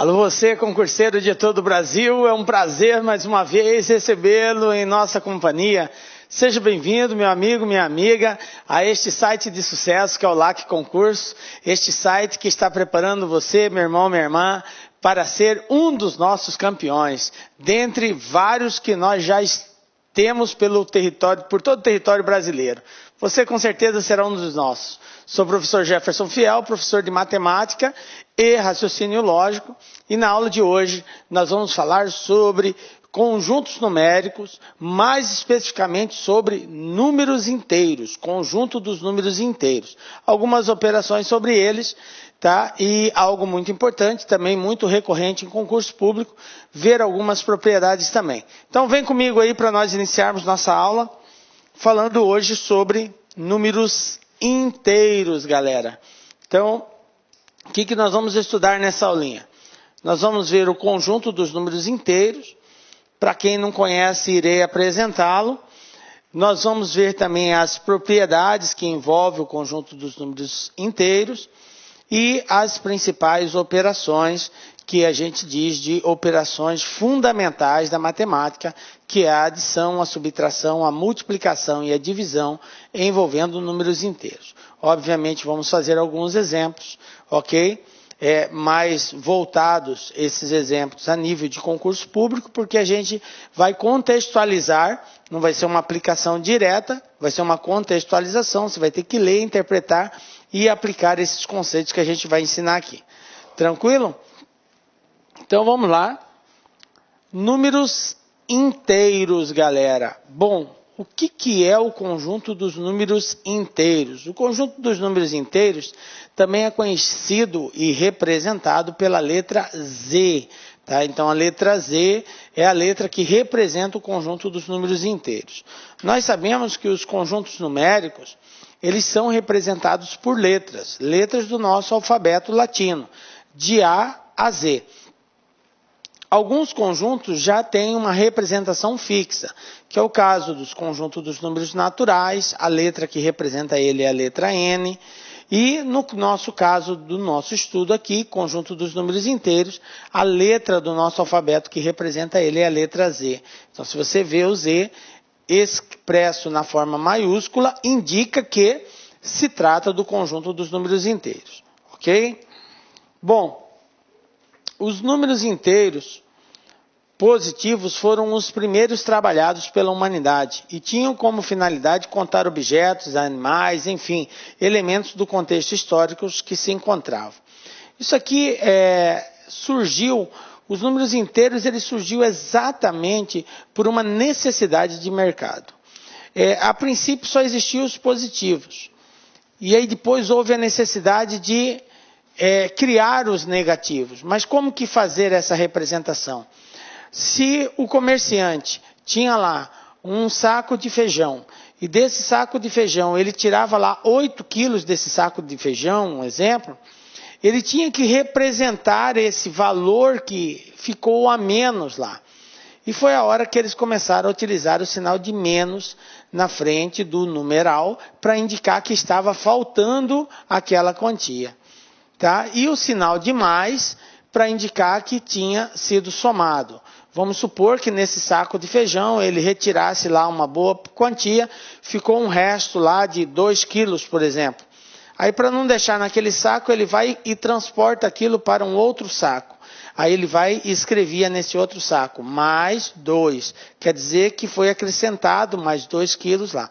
Alô, você, concurseiro de todo o Brasil, é um prazer mais uma vez recebê-lo em nossa companhia. Seja bem-vindo, meu amigo, minha amiga, a este site de sucesso que é o LAC Concurso, este site que está preparando você, meu irmão, minha irmã, para ser um dos nossos campeões, dentre vários que nós já temos pelo território, por todo o território brasileiro. Você com certeza será um dos nossos. Sou o professor Jefferson Fiel, professor de matemática e raciocínio lógico, e na aula de hoje nós vamos falar sobre conjuntos numéricos, mais especificamente sobre números inteiros, conjunto dos números inteiros. Algumas operações sobre eles, tá? E algo muito importante, também muito recorrente em concurso público, ver algumas propriedades também. Então vem comigo aí para nós iniciarmos nossa aula, falando hoje sobre números inteiros, galera. Então, o que nós vamos estudar nessa aulinha? Nós vamos ver o conjunto dos números inteiros. Para quem não conhece, irei apresentá-lo. Nós vamos ver também as propriedades que envolvem o conjunto dos números inteiros e as principais operações que a gente diz de operações fundamentais da matemática, que é a adição, a subtração, a multiplicação e a divisão envolvendo números inteiros. Obviamente vamos fazer alguns exemplos, ok? Mais voltados esses exemplos a nível de concurso público, porque a gente vai contextualizar, não vai ser uma aplicação direta, vai ser uma contextualização, você vai ter que ler, interpretar e aplicar esses conceitos que a gente vai ensinar aqui. Tranquilo? Então vamos lá. Números inteiros, galera. Bom, o que é o conjunto dos números inteiros? O conjunto dos números inteiros também é conhecido e representado pela letra Z. Tá? Então a letra Z é a letra que representa o conjunto dos números inteiros. Nós sabemos que os conjuntos numéricos, eles são representados por letras, letras do nosso alfabeto latino, de A a Z. Alguns conjuntos já têm uma representação fixa, que é o caso dos conjuntos dos números naturais, a letra que representa ele é a letra N, e no nosso caso do nosso estudo aqui, conjunto dos números inteiros, a letra do nosso alfabeto que representa ele é a letra Z. Então, se você vê o Z expresso na forma maiúscula, indica que se trata do conjunto dos números inteiros, ok? Bom, os números inteiros positivos foram os primeiros trabalhados pela humanidade e tinham como finalidade contar objetos, animais, enfim, elementos do contexto histórico que se encontravam. Isso aqui os números inteiros, ele surgiu exatamente por uma necessidade de mercado. A princípio só existiam os positivos e aí depois houve a necessidade de criar os negativos. Mas como que fazer essa representação? Se o comerciante tinha lá um saco de feijão e desse saco de feijão ele tirava lá 8 quilos desse saco de feijão, um exemplo, ele tinha que representar esse valor que ficou a menos lá. E foi a hora que eles começaram a utilizar o sinal de menos na frente do numeral para indicar que estava faltando aquela quantia. Tá? E o sinal de mais para indicar que tinha sido somado. Vamos supor que nesse saco de feijão ele retirasse lá uma boa quantia, ficou um resto lá de 2 quilos, por exemplo. Aí para não deixar naquele saco, ele vai e transporta aquilo para um outro saco. Aí ele vai e escrevia nesse outro saco, mais 2. Quer dizer que foi acrescentado mais 2 quilos lá.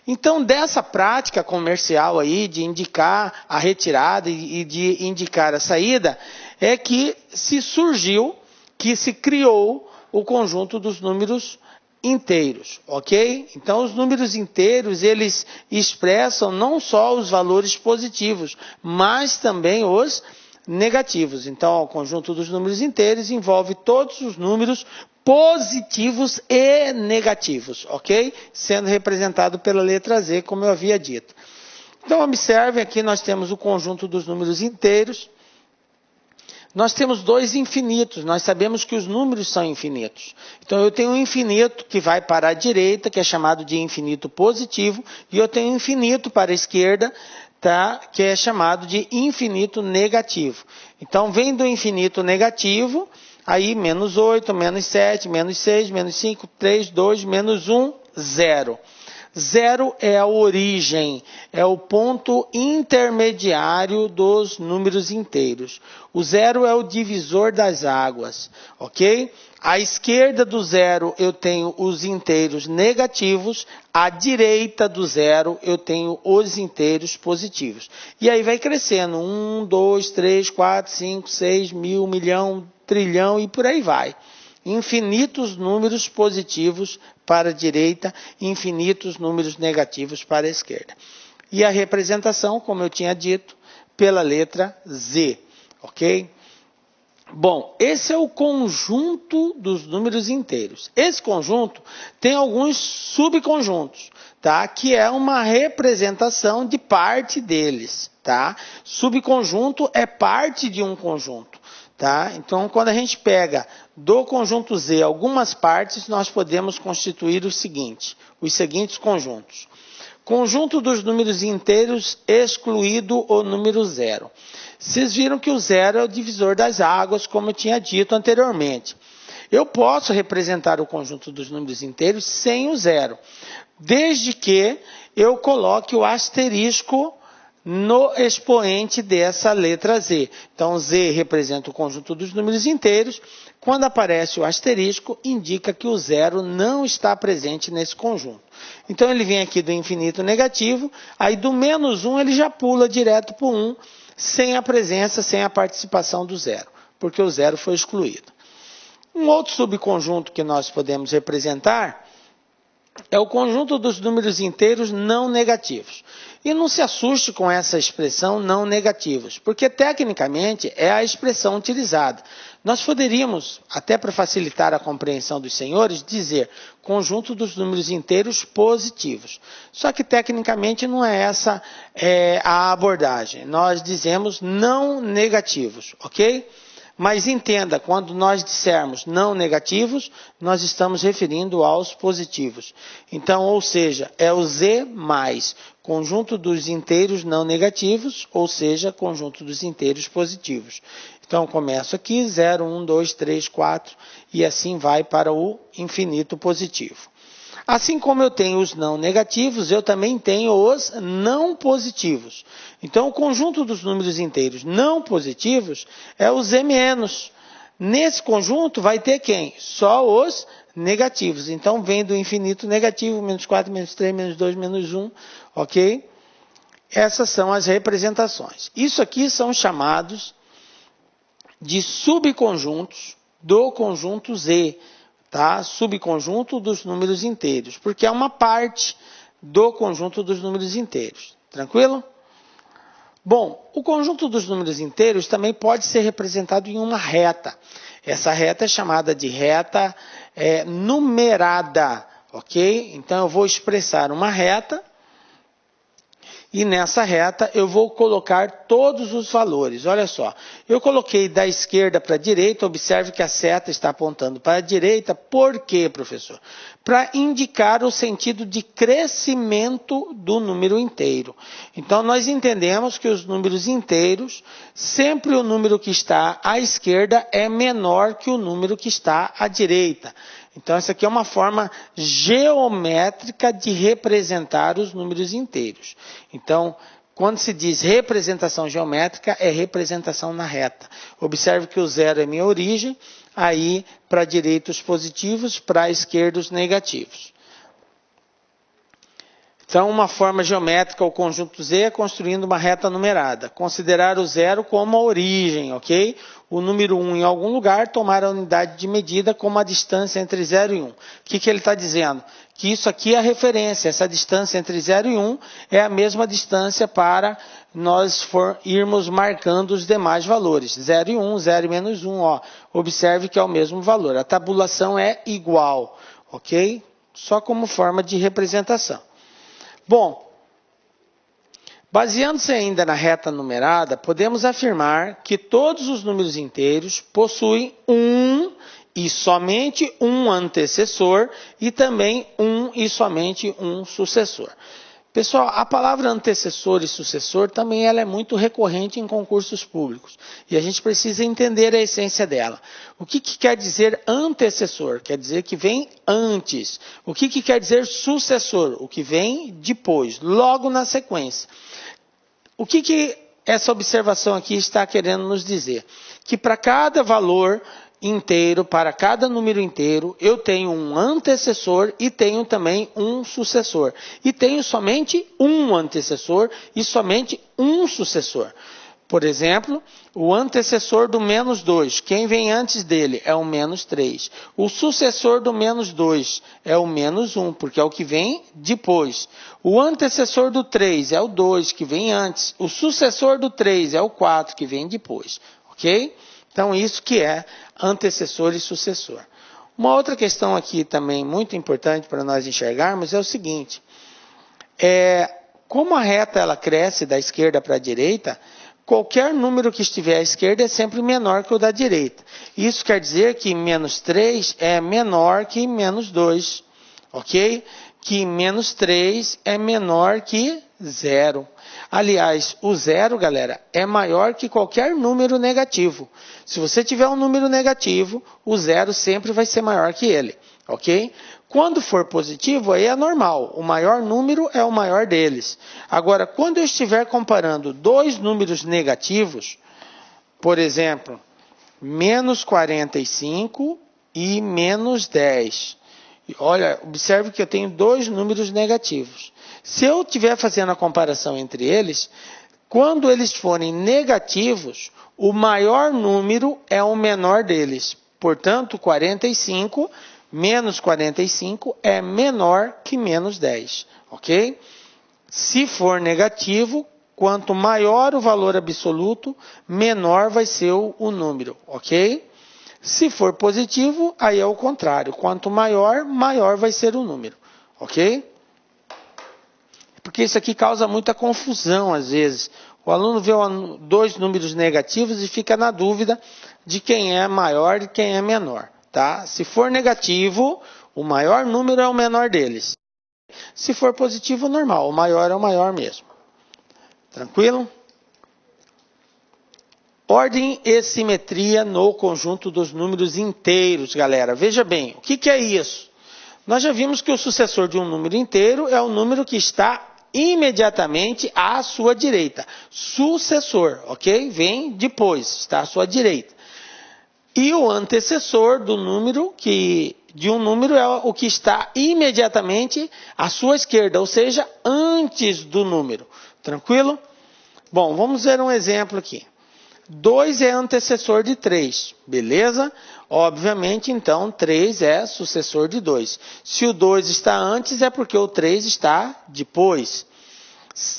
Então, dessa prática comercial aí, de indicar a retirada e de indicar a saída, é que se criou o conjunto dos números inteiros, ok? Então, os números inteiros, eles expressam não só os valores positivos, mas também os negativos. Então, o conjunto dos números inteiros envolve todos os números positivos e negativos, ok? Sendo representado pela letra Z, como eu havia dito. Então, observem aqui, nós temos o conjunto dos números inteiros. Nós temos dois infinitos, nós sabemos que os números são infinitos. Então eu tenho um infinito que vai para a direita, que é chamado de infinito positivo, e eu tenho um infinito para a esquerda, tá? Que é chamado de infinito negativo. Então, vem do infinito negativo, aí menos 8, menos 7, menos 6, menos 5, 3, 2, menos 1, 0. 0 é a origem, é o ponto intermediário dos números inteiros. O 0 é o divisor das águas, ok? À esquerda do 0 eu tenho os inteiros negativos, à direita do 0 eu tenho os inteiros positivos. E aí vai crescendo, 1, 2, 3, 4, 5, 6, mil, milhão, trilhão e por aí vai. Infinitos números positivos para a direita, infinitos números negativos para a esquerda. E a representação, como eu tinha dito, pela letra Z, ok? Bom, esse é o conjunto dos números inteiros. Esse conjunto tem alguns subconjuntos, tá? Que é uma representação de parte deles, tá? Subconjunto é parte de um conjunto. Tá? Então, quando a gente pega do conjunto Z algumas partes, nós podemos constituir os seguintes conjuntos. Conjunto dos números inteiros excluído o número 0. Vocês viram que o 0 é o divisor das águas, como eu tinha dito anteriormente. Eu posso representar o conjunto dos números inteiros sem o 0, desde que eu coloque o asterisco no expoente dessa letra Z. Então, Z representa o conjunto dos números inteiros. Quando aparece o asterisco, indica que o 0 não está presente nesse conjunto. Então, ele vem aqui do infinito negativo, aí do menos 1 ele já pula direto para o 1, sem a presença, sem a participação do 0, porque o 0 foi excluído. Um outro subconjunto que nós podemos representar é o conjunto dos números inteiros não negativos. E não se assuste com essa expressão não negativos, porque tecnicamente é a expressão utilizada. Nós poderíamos, até para facilitar a compreensão dos senhores, dizer conjunto dos números inteiros positivos. Só que tecnicamente não é essa a abordagem. Nós dizemos não negativos, ok? Mas entenda, quando nós dissermos não negativos, nós estamos referindo aos positivos. Então, ou seja, é o Z mais conjunto dos inteiros não negativos, ou seja, conjunto dos inteiros positivos. Então, começo aqui, 0, 1, 2, 3, 4, e assim vai para o infinito positivo. Assim como eu tenho os não negativos, eu também tenho os não positivos. Então, o conjunto dos números inteiros não positivos é o Z-. Nesse conjunto vai ter quem? Só os negativos. Então, vem do infinito negativo, menos 4, menos 3, menos 2, menos 1, ok? Essas são as representações. Isso aqui são chamados de subconjuntos do conjunto Z. Tá? Subconjunto dos números inteiros, porque é uma parte do conjunto dos números inteiros. Tranquilo? Bom, o conjunto dos números inteiros também pode ser representado em uma reta. Essa reta é chamada de reta numerada, ok? Então, eu vou expressar uma reta e nessa reta eu vou colocar todos os valores. Olha só, eu coloquei da esquerda para a direita, observe que a seta está apontando para a direita. Por quê, professor? Para indicar o sentido de crescimento do número inteiro. Então, nós entendemos que os números inteiros, sempre o número que está à esquerda é menor que o número que está à direita. Então, essa aqui é uma forma geométrica de representar os números inteiros. Então, quando se diz representação geométrica, é representação na reta. Observe que o 0 é minha origem, aí para a direita os positivos, para a esquerda os negativos. Então, uma forma geométrica, o conjunto Z é construindo uma reta numerada. Considerar o 0 como a origem, ok? O número 1 em algum lugar, tomar a unidade de medida como a distância entre 0 e 1. O que ele está dizendo? Que isso aqui é a referência. Essa distância entre 0 e 1 é a mesma distância para nós irmos marcando os demais valores. 0 e 1, 0 e menos 1. Ó. Observe que é o mesmo valor. A tabulação é igual, ok? Só como forma de representação. Bom, baseando-se ainda na reta numerada, podemos afirmar que todos os números inteiros possuem um e somente um antecessor e também um e somente um sucessor. Pessoal, a palavra antecessor e sucessor também ela é muito recorrente em concursos públicos. E a gente precisa entender a essência dela. O que quer dizer antecessor? Quer dizer que vem antes. O que quer dizer sucessor? O que vem depois, logo na sequência. O que essa observação aqui está querendo nos dizer? Que para cada valor inteiro, para cada número inteiro, eu tenho um antecessor e tenho também um sucessor. E tenho somente um antecessor e somente um sucessor. Por exemplo, o antecessor do menos 2, quem vem antes dele é o menos 3. O sucessor do menos 2 é o menos 1, porque é o que vem depois. O antecessor do 3 é o 2, que vem antes. O sucessor do 3 é o 4, que vem depois. Ok? Então, isso que é antecessor e sucessor. Uma outra questão aqui também muito importante para nós enxergarmos é o seguinte. Como a reta ela cresce da esquerda para a direita, qualquer número que estiver à esquerda é sempre menor que o da direita. Isso quer dizer que menos 3 é menor que menos 2. Ok? Que menos 3 é menor que 0. Aliás, o 0, galera, é maior que qualquer número negativo. Se você tiver um número negativo, o 0 sempre vai ser maior que ele. Ok? Quando for positivo, aí é normal. O maior número é o maior deles. Agora, quando eu estiver comparando dois números negativos, por exemplo, menos 45 e menos 10. Olha, observe que eu tenho dois números negativos. Se eu estiver fazendo a comparação entre eles, quando eles forem negativos, o maior número é o menor deles. Portanto, 45 menos 45 é menor que menos 10. Ok? Se for negativo, quanto maior o valor absoluto, menor vai ser o número. Ok? Se for positivo, aí é o contrário. Quanto maior, maior vai ser o número. Ok? Porque isso aqui causa muita confusão às vezes. O aluno vê dois números negativos e fica na dúvida de quem é maior e quem é menor. Tá? Se for negativo, o maior número é o menor deles. Se for positivo, normal. O maior é o maior mesmo. Tranquilo? Ordem e simetria no conjunto dos números inteiros, galera. Veja bem, o que é isso? Nós já vimos que o sucessor de um número inteiro é o número que está imediatamente à sua direita. Sucessor, ok? Vem depois, está à sua direita. E o antecessor do número de um número é o que está imediatamente à sua esquerda, ou seja, antes do número. Tranquilo? Bom, vamos ver um exemplo aqui. 2 é antecessor de 3, beleza? Obviamente, então, 3 é sucessor de 2. Se o 2 está antes, é porque o 3 está depois.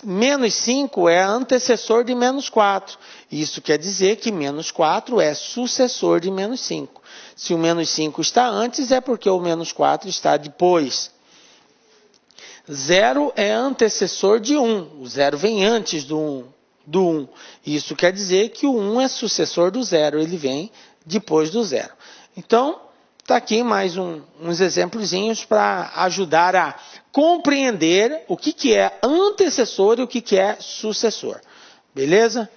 Menos 5 é antecessor de menos 4. Isso quer dizer que menos 4 é sucessor de menos 5. Se o menos 5 está antes, é porque o menos 4 está depois. 0 é antecessor de 1. O 0 vem antes do 1. Isso quer dizer que o 1 é sucessor do 0. Ele vem depois do 0. Então, está aqui mais uns exemplozinhos para ajudar a compreender o que é antecessor e o que é sucessor. Beleza?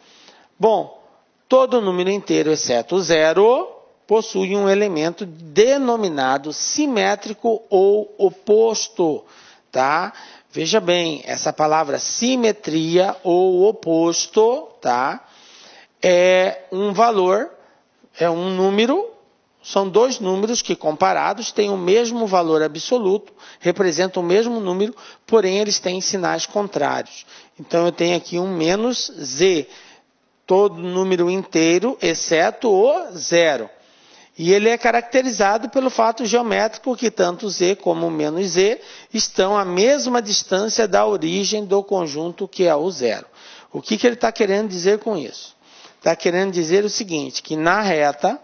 Bom, todo número inteiro, exceto o 0, possui um elemento denominado simétrico ou oposto. Tá? Veja bem, essa palavra simetria ou oposto, tá? É um valor, é um número. São dois números que, comparados, têm o mesmo valor absoluto, representam o mesmo número, porém eles têm sinais contrários. Então, eu tenho aqui um menos z, todo número inteiro, exceto o 0. E ele é caracterizado pelo fato geométrico que tanto z como menos z estão à mesma distância da origem do conjunto que é o 0. O que ele está querendo dizer com isso? Está querendo dizer o seguinte, que na reta,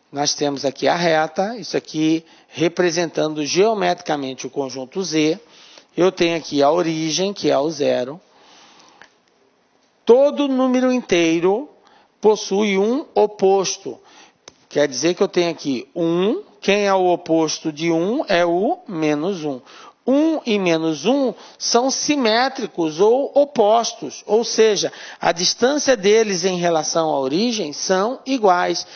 nós temos aqui a reta, isso aqui representando geometricamente o conjunto Z. Eu tenho aqui a origem, que é o 0. Todo número inteiro possui um oposto. Quer dizer que eu tenho aqui 1. Quem é o oposto de 1 é o menos 1. 1 e menos 1 são simétricos ou opostos, ou seja, a distância deles em relação à origem são iguais.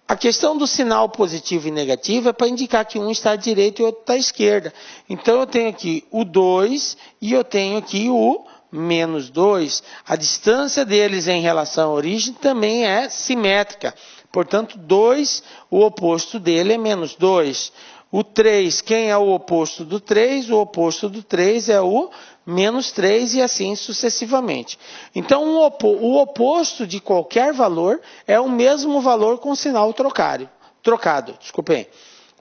A questão do sinal positivo e negativo é para indicar que um está à direita e o outro está à esquerda. Então eu tenho aqui o 2 e eu tenho aqui o menos 2. A distância deles em relação à origem também é simétrica. Portanto, 2, o oposto dele é menos 2. O 3, quem é o oposto do 3? O oposto do 3 é o menos 3 e assim sucessivamente. Então, o oposto de qualquer valor é o mesmo valor com sinal trocado. Desculpem.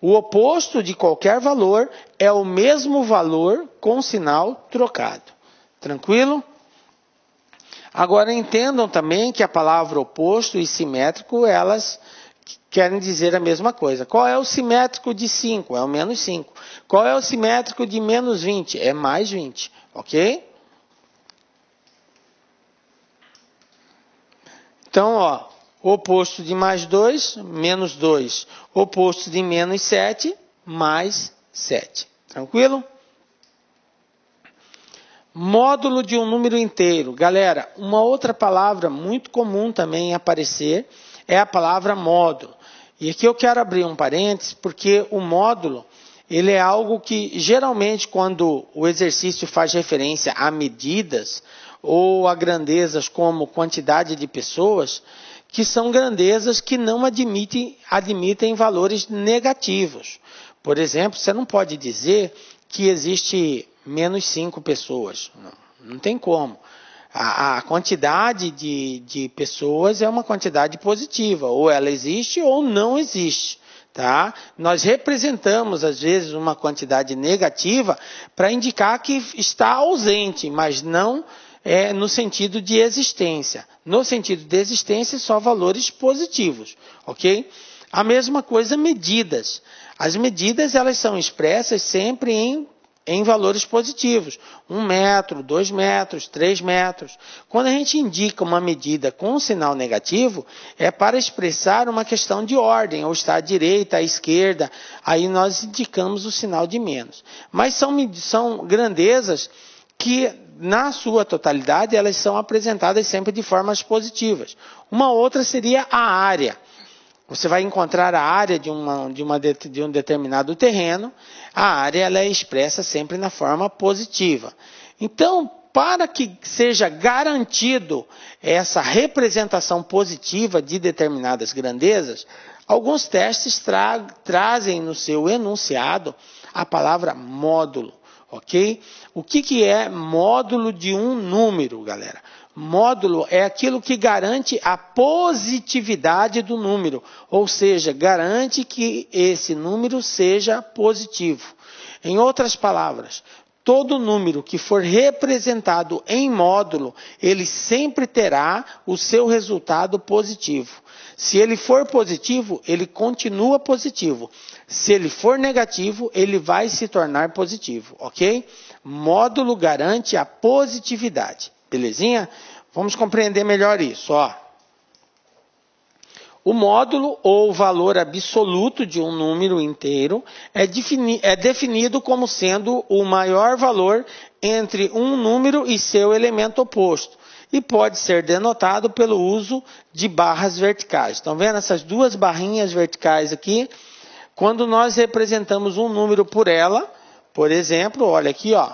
O oposto de qualquer valor é o mesmo valor com sinal trocado. Tranquilo? Agora, entendam também que a palavra oposto e simétrico, elas querem dizer a mesma coisa. Qual é o simétrico de 5? É o menos 5. Qual é o simétrico de menos 20? É mais 20. Ok? Então, ó, oposto de mais 2, menos 2. Oposto de menos 7, mais 7. Tranquilo? Módulo de um número inteiro. Galera, uma outra palavra muito comum também aparecer é a palavra módulo. E aqui eu quero abrir um parênteses, porque o módulo, ele é algo que geralmente quando o exercício faz referência a medidas ou a grandezas como quantidade de pessoas, que são grandezas que não admitem valores negativos. Por exemplo, você não pode dizer que existe menos 5 pessoas. Não tem como. A quantidade de pessoas é uma quantidade positiva. Ou ela existe ou não existe. Tá? Nós representamos, às vezes, uma quantidade negativa para indicar que está ausente, mas não no sentido de existência. No sentido de existência, só valores positivos. Ok? A mesma coisa, medidas. As medidas, elas são expressas sempre em valores positivos. 1 metro, 2 metros, 3 metros. Quando a gente indica uma medida com um sinal negativo, é para expressar uma questão de ordem, ou está à direita, à esquerda, aí nós indicamos o sinal de menos. Mas são grandezas que, na sua totalidade, elas são apresentadas sempre de formas positivas. Uma outra seria a área. Você vai encontrar a área de um determinado terreno, a área ela é expressa sempre na forma positiva. Então, para que seja garantido essa representação positiva de determinadas grandezas, alguns testes trazem no seu enunciado a palavra módulo, ok? O que é módulo de um número, galera? Módulo é aquilo que garante a positividade do número, ou seja, garante que esse número seja positivo. Em outras palavras, todo número que for representado em módulo, ele sempre terá o seu resultado positivo. Se ele for positivo, ele continua positivo. Se ele for negativo, ele vai se tornar positivo, ok? Módulo garante a positividade. Belezinha? Vamos compreender melhor isso. Ó. O módulo ou valor absoluto de um número inteiro é definido como sendo o maior valor entre um número e seu elemento oposto. E pode ser denotado pelo uso de barras verticais. Estão vendo essas duas barrinhas verticais aqui? Quando nós representamos um número por ela, por exemplo, olha aqui, ó.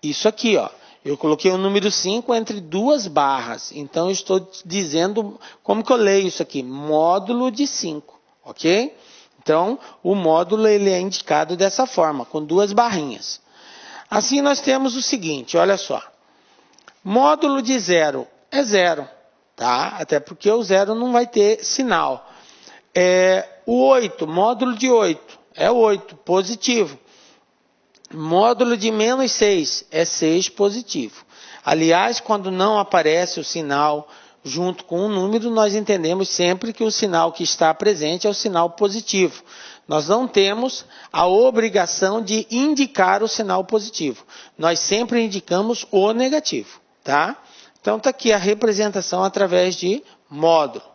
Isso aqui, ó. Eu coloquei o número 5 entre duas barras. Então, eu estou dizendo como que eu leio isso aqui. Módulo de 5, ok? Então, o módulo ele é indicado dessa forma, com duas barrinhas. Assim, nós temos o seguinte, olha só. Módulo de 0 é 0, tá? Até porque o 0 não vai ter sinal. O 8, módulo de 8, é 8, positivo. Módulo de menos 6 é 6 positivo. Aliás, quando não aparece o sinal junto com o número, nós entendemos sempre que o sinal que está presente é o sinal positivo. Nós não temos a obrigação de indicar o sinal positivo. Nós sempre indicamos o negativo, tá? Então, está aqui a representação através de módulo.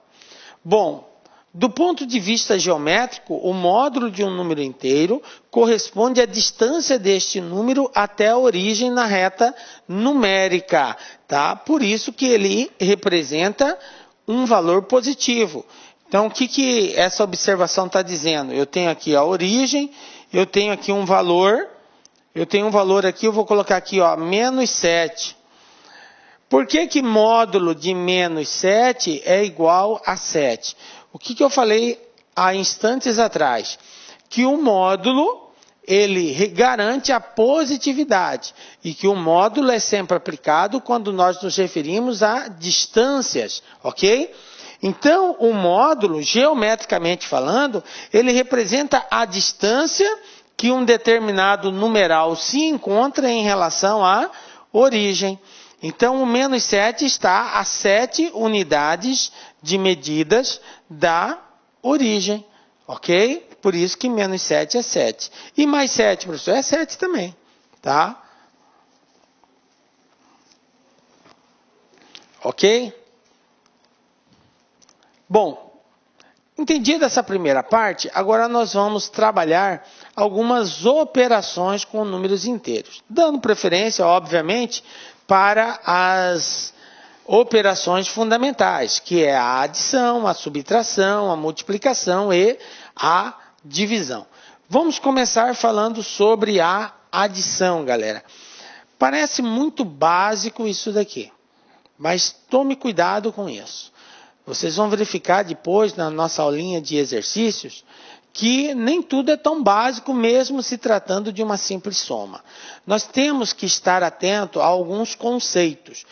Bom, Do ponto de vista geométrico, o módulo de um número inteiro corresponde à distância deste número até a origem na reta numérica, tá? Por isso que ele representa um valor positivo. Então, o que essa observação está dizendo? Eu tenho aqui a origem, eu tenho aqui um valor, aqui, eu vou colocar aqui, ó, menos 7. Por que módulo de menos 7 é igual a 7? O que eu falei há instantes atrás? Que o módulo, ele garante a positividade. E que o módulo é sempre aplicado quando nós nos referimos a distâncias, ok? Então, o módulo, geometricamente falando, ele representa a distância que um determinado numeral se encontra em relação à origem. Então, o menos 7 está a 7 unidades de medidas da origem, ok? Por isso que menos 7 é 7. E mais 7, professor, é 7 também, tá? Ok? Bom, entendida essa primeira parte, agora nós vamos trabalhar algumas operações com números inteiros, dando preferência, obviamente, para as operações fundamentais, que é a adição, a subtração, a multiplicação e a divisão. Vamos começar falando sobre a adição, galera. Parece muito básico isso daqui, mas tome cuidado com isso. Vocês vão verificar depois na nossa aulinha de exercícios que nem tudo é tão básico mesmo se tratando de uma simples soma. Nós temos que estar atento a alguns conceitos,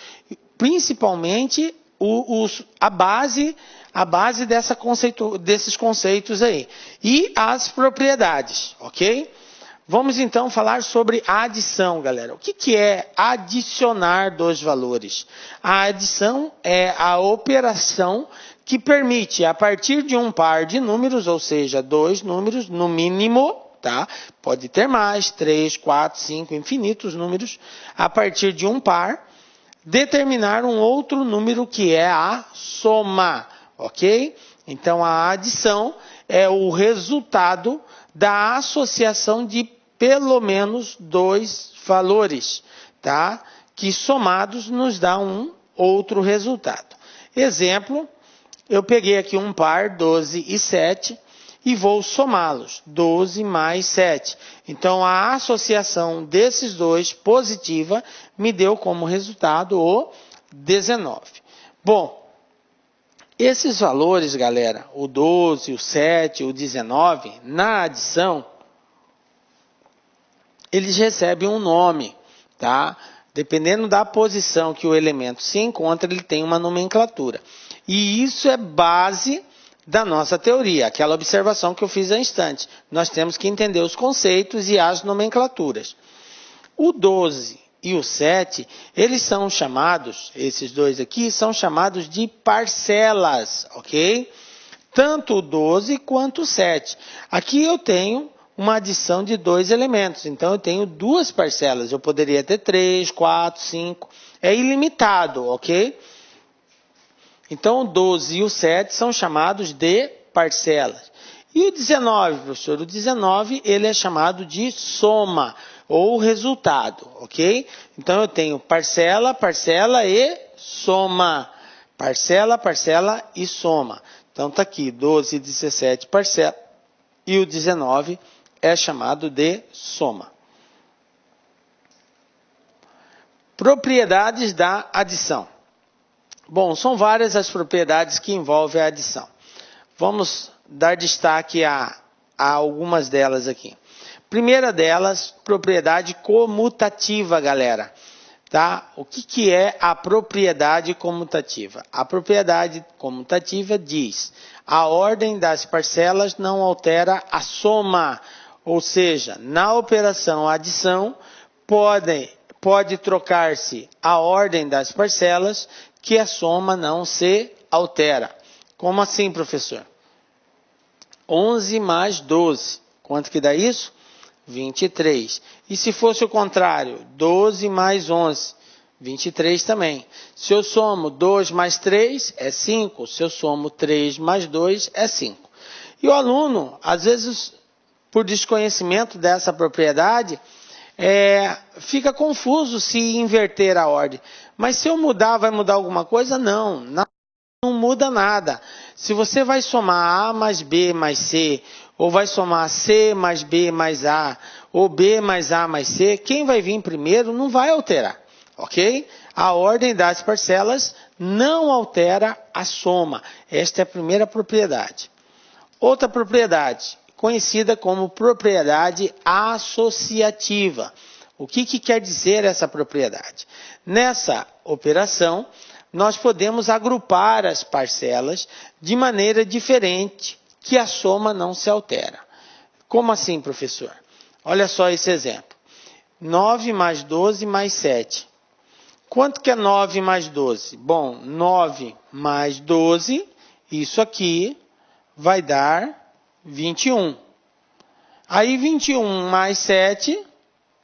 principalmente a base desses conceitos aí e as propriedades, ok? Vamos então falar sobre a adição, galera. O que é adicionar dois valores? A adição é a operação que permite, a partir de um par de números, ou seja, dois números no mínimo, tá? Pode ter mais, 3, 4, 5, infinitos números, a partir de um par, determinar um outro número que é a soma, ok? Então, a adição é o resultado da associação de pelo menos dois valores, tá? Que somados nos dá um outro resultado. Exemplo, eu peguei aqui um par, 12 e 7, e vou somá-los, 12 mais 7. Então, a associação desses dois, positiva, me deu como resultado o 19. Bom, esses valores, galera, o 12, o 7, o 19, na adição, eles recebem um nome, tá? Dependendo da posição que o elemento se encontra, ele tem uma nomenclatura. E isso é base da nossa teoria, aquela observação que eu fiz há instante. Nós temos que entender os conceitos e as nomenclaturas. O 12 e o 7, eles são chamados, esses dois aqui, são chamados de parcelas, ok? Tanto o 12 quanto o 7. Aqui eu tenho uma adição de dois elementos, então eu tenho duas parcelas. Eu poderia ter 3, 4, 5, é ilimitado, ok? Então, o 12 e o 7 são chamados de parcelas. E o 19, professor? O 19, ele é chamado de soma, ou resultado, ok? Então, eu tenho parcela, parcela e soma. Parcela, parcela e soma. Então, está aqui, 12 e 17 parcela. E o 19 é chamado de soma. Propriedades da adição. Bom, são várias as propriedades que envolvem a adição. Vamos dar destaque a algumas delas aqui. Primeira delas, propriedade comutativa, galera. Tá? O que é a propriedade comutativa? A propriedade comutativa diz: a ordem das parcelas não altera a soma. Ou seja, na operação adição, pode trocar-se a ordem das parcelas, que a soma não se altera. Como assim, professor? 11 mais 12. Quanto que dá isso? 23. E se fosse o contrário? 12 mais 11. 23 também. Se eu somo 2 mais 3, é 5. Se eu somo 3 mais 2, é 5. E o aluno, às vezes, por desconhecimento dessa propriedade, fica confuso se inverter a ordem. Mas se eu mudar, vai mudar alguma coisa? Não, não muda nada. Se você vai somar A mais B mais C, ou vai somar C mais B mais A, ou B mais A mais C, quem vai vir primeiro não vai alterar, ok? A ordem das parcelas não altera a soma. Esta é a primeira propriedade. Outra propriedade, conhecida como propriedade associativa. O que quer dizer essa propriedade? Nessa operação, nós podemos agrupar as parcelas de maneira diferente, que a soma não se altera. Como assim, professor? Olha só esse exemplo. 9 mais 12 mais 7. Quanto que é 9 mais 12? Bom, 9 mais 12, isso aqui vai dar 21. Aí 21 mais 7,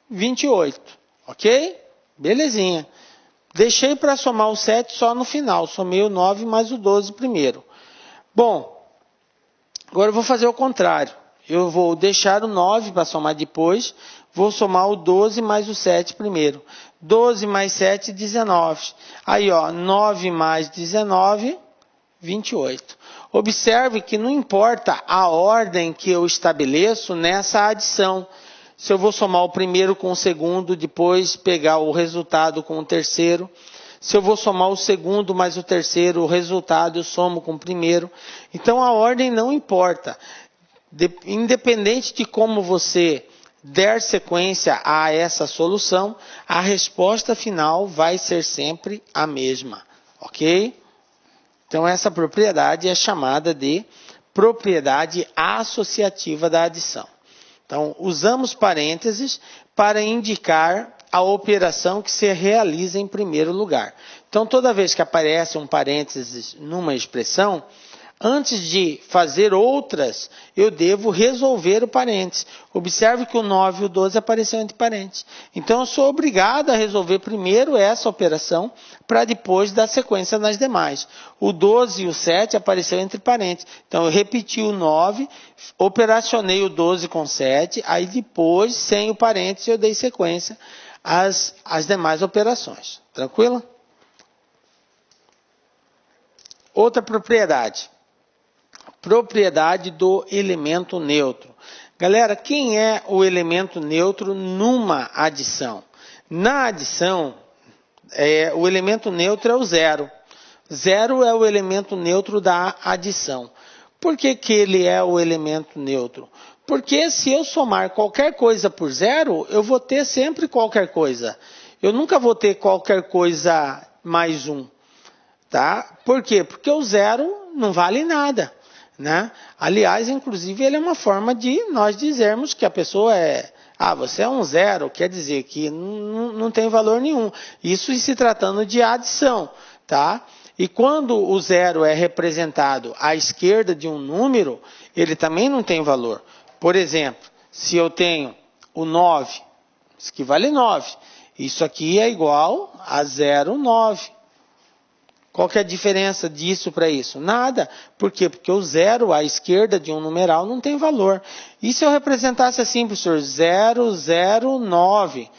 28. Ok? Belezinha. Deixei para somar o 7 só no final. Somei o 9 mais o 12 primeiro. Bom, agora eu vou fazer o contrário. Eu vou deixar o 9 para somar depois. Vou somar o 12 mais o 7 primeiro. 12 mais 7, 19. Aí, ó, 9 mais 19, 28. Observe que não importa a ordem que eu estabeleço nessa adição. Se eu vou somar o primeiro com o segundo, depois pegar o resultado com o terceiro. Se eu vou somar o segundo mais o terceiro, o resultado eu somo com o primeiro. Então a ordem não importa. Independente de como você der sequência a essa solução, a resposta final vai ser sempre a mesma. Ok? Então, essa propriedade é chamada de propriedade associativa da adição. Então, usamos parênteses para indicar a operação que se realiza em primeiro lugar. Então, toda vez que aparece um parênteses numa expressão, antes de fazer outras, eu devo resolver o parênteses. Observe que o 9 e o 12 apareceram entre parênteses. Então, eu sou obrigado a resolver primeiro essa operação, para depois dar sequência nas demais. O 12 e o 7 apareceram entre parênteses. Então, eu repeti o 9, operacionei o 12 com 7, aí depois, sem o parênteses, eu dei sequência às demais operações. Tranquilo? Outra propriedade. Propriedade do elemento neutro. Galera, quem é o elemento neutro numa adição? Na adição, o elemento neutro é o zero. Zero é o elemento neutro da adição. Por que ele é o elemento neutro? Porque se eu somar qualquer coisa por zero, eu vou ter sempre qualquer coisa. Eu nunca vou ter qualquer coisa mais 1. Tá? Por quê? Porque o zero não vale nada. Né? Aliás, inclusive, ele é uma forma de nós dizermos que a pessoa você é um zero, quer dizer que não tem valor nenhum. Isso se tratando de adição, tá? E quando o zero é representado à esquerda de um número, ele também não tem valor. Por exemplo, se eu tenho o 9, isso aqui vale 9. Isso aqui é igual a 0,9. Qual que é a diferença disso para isso? Nada. Por quê? Porque o zero à esquerda de um numeral não tem valor. E se eu representasse assim, professor, 009,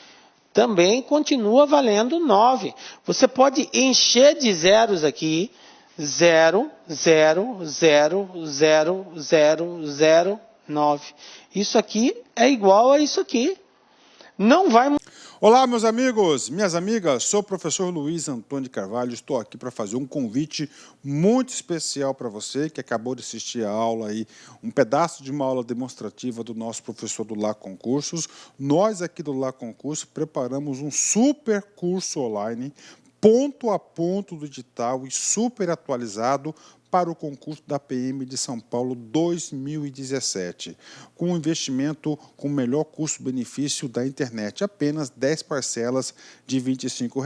também continua valendo 9. Você pode encher de zeros aqui, 0, 0, 0, 0, 0, 0, 9. Isso aqui é igual a isso aqui. Não vai... Olá, meus amigos, minhas amigas, sou o professor Luiz Antônio de Carvalho, estou aqui para fazer um convite muito especial para você que acabou de assistir a aula aí, um pedaço de uma aula demonstrativa do nosso professor do Lá Concursos. Nós aqui do Lá Concursos preparamos um super curso online, ponto a ponto do digital e super atualizado para o concurso da PM de São Paulo 2017, com um investimento com o melhor custo-benefício da internet, apenas 10 parcelas de R$ 25.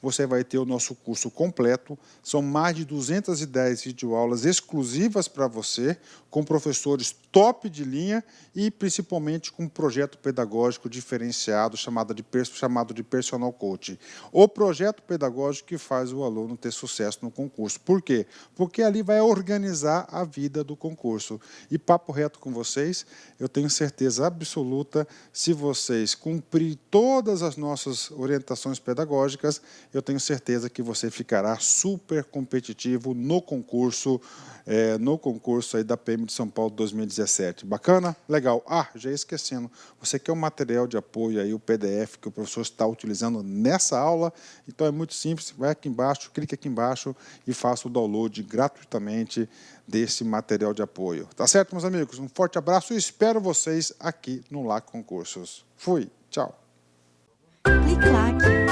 Você vai ter o nosso curso completo, são mais de 210 videoaulas exclusivas para você, com professores top de linha e principalmente com um projeto pedagógico diferenciado chamado de Personal Coach. O projeto pedagógico que faz o aluno ter sucesso no concurso. Por quê? Porque ali vai organizar a vida do concurso. E papo reto com vocês, eu tenho certeza absoluta, se vocês cumprirem todas as nossas orientações pedagógicas, eu tenho certeza que você ficará super competitivo no concurso aí da PM de São Paulo 2017. Bacana? Legal. Já esquecendo, você quer um material de apoio aí, o PDF que o professor está utilizando nessa aula? Então é muito simples, vai aqui embaixo, clique aqui embaixo e faça o download gratuitamente desse material de apoio. Tá certo, meus amigos? Um forte abraço e espero vocês aqui no LAC Concursos. Fui, tchau. Clique LAC.